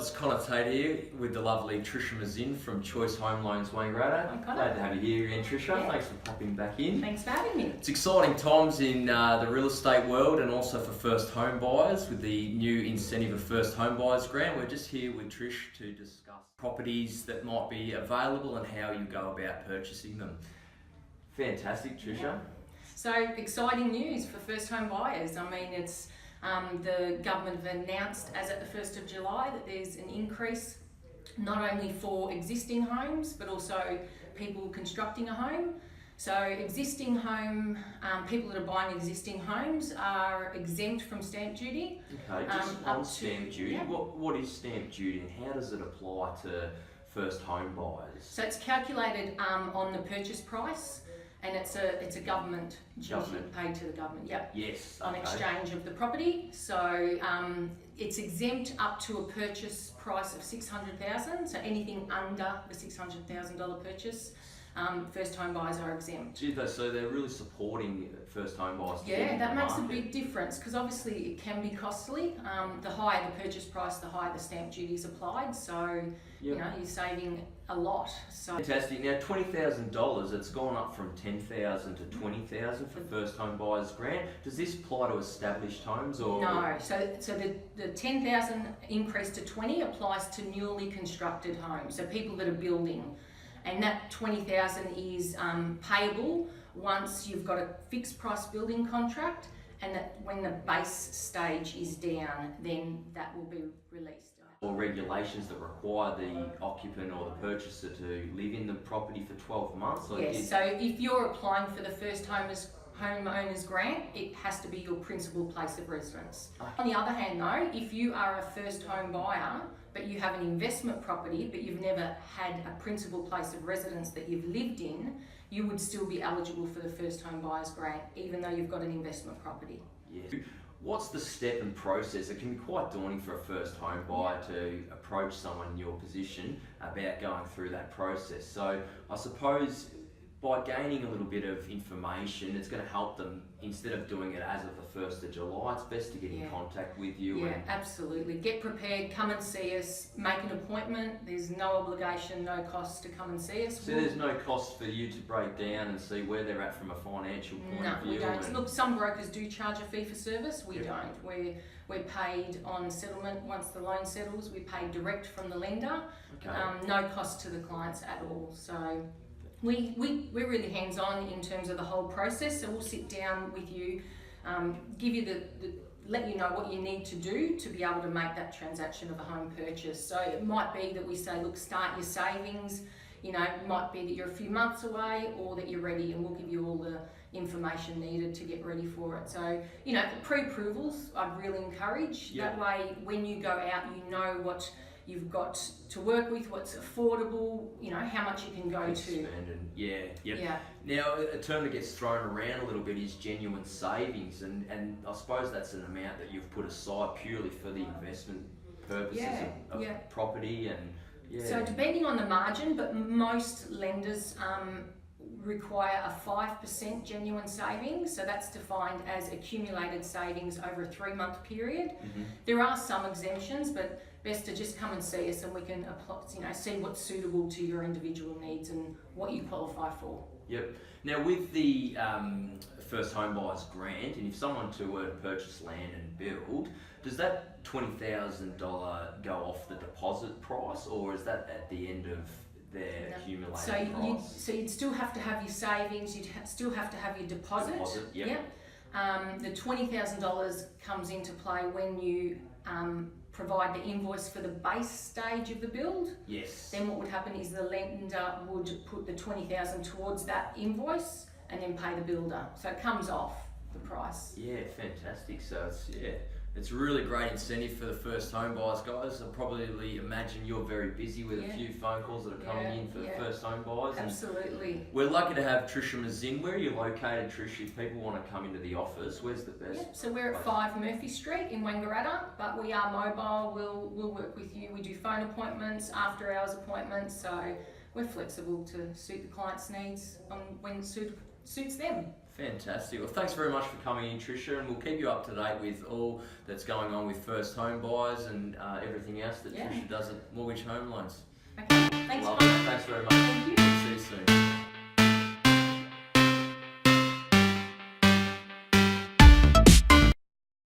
it's Connor Tate here with the lovely Trisha Mazin from Choice Home Loans Wangaratta. Hi, Connor. Glad to have you here again, Trisha. Yeah. Thanks for popping back in. Thanks for having me. It's exciting times in the real estate world and also for first home buyers with the new incentive of First Home Buyers Grant. We're just here with Trish to discuss properties that might be available and how you go about purchasing them. Fantastic, Trisha. Yeah. So exciting news for first home buyers. I mean, it's the government have announced as at the 1st of July that there's an increase not only for existing homes but also people constructing a home. So existing home, people that are buying existing homes are exempt from stamp duty. Okay, just on stamp duty, yeah. what is stamp duty and how does it apply to first home buyers? So it's calculated on the purchase price. And it's a government duty paid to the government. Yep. Yes. On exchange of the property. So it's exempt up to a purchase price of $600,000. So anything under the $600,000 purchase, first home buyers are exempt. So they're really supporting first home buyers. Yeah, that makes a big difference because obviously it can be costly. The higher the purchase price, the higher the stamp duty is applied. So you know you're saving a lot. So fantastic. Now $20,000, it's gone up from $10,000 to $20,000 for first home buyers grant. Does this apply to established homes or? No. So the $10,000 increase to $20,000 applies to newly constructed homes. So people that are building. And that $20,000 is payable once you've got a fixed price building contract, and that when the base stage is down, then that will be released. Or regulations that require the occupant or the purchaser to live in the property for 12 months? Yes, so if you're applying for the first homeowners grant, it has to be your principal place of residence. On the other hand though, if you are a first home buyer, but you have an investment property, but you've never had a principal place of residence that you've lived in, you would still be eligible for the first home buyers grant, even though you've got an investment property. Yeah. What's the step and process? It can be quite daunting for a first home buyer to approach someone in your position about going through that process. So I suppose by gaining a little bit of information, it's going to help them, instead of doing it as of the 1st of July, it's best to get in contact with you. Yeah, absolutely. Get prepared, come and see us, make an appointment. There's no obligation, no cost to come and see us. So there's no cost for you to break down and see where they're at from a financial point of view? No, we don't. Look, some brokers do charge a fee for service. We don't. We're paid on settlement. Once the loan settles, we're paid direct from the lender. Okay. No cost to the clients at all. So we're really hands-on in terms of the whole process. So we'll sit down with you, give you let you know what you need to do to be able to make that transaction of a home purchase. So it might be that we say, look, start your savings. You know, it might be that you're a few months away or that you're ready, and we'll give you all the information needed to get ready for it. So, you know, the pre-approvals I'd really encourage. Yeah. That way, when you go out, you know what you've got to work with, what's affordable, you know, how much you can go to. Yeah. Now, a term that gets thrown around a little bit is genuine savings, and I suppose that's an amount that you've put aside purely for the investment purposes of property and. Yeah. So depending on the margin, but most lenders require a 5% genuine savings. So that's defined as accumulated savings over a 3-month period. Mm-hmm. There are some exemptions, but best to just come and see us and we can apply, you know, see what's suitable to your individual needs and what you qualify for. Yep. Now with the first home buyers grant, and if someone were to purchase land and build, does that $20,000 go off the deposit price, or is that at the end of their accumulated price? So you'd still have to have your savings, you'd still have to have your deposit. Yep. The $20,000 comes into play when you provide the invoice for the base stage of the build. Yes. Then what would happen is the lender would put the $20,000 towards that invoice and then pay the builder. So it comes off the price. Yeah, fantastic. So it's a really great incentive for the first home buyers, guys. I probably imagine you're very busy with a few phone calls that are coming in for the first home buyers. Absolutely. We're lucky to have Trisha Mazin. Where are you located, Trish? If people want to come into the office, where's the best? So we're at 5 Murphy Street in Wangaratta, but we are mobile. We'll work with you. We do phone appointments, after hours appointments, so we're flexible to suit the client's needs on when it suits them. Fantastic. Well, thanks very much for coming in, Tricia, and we'll keep you up to date with all that's going on with first home buyers and everything else that Tricia does at mortgage home loans. Okay, thanks. Love it. Thanks very much. Thank you. See you soon.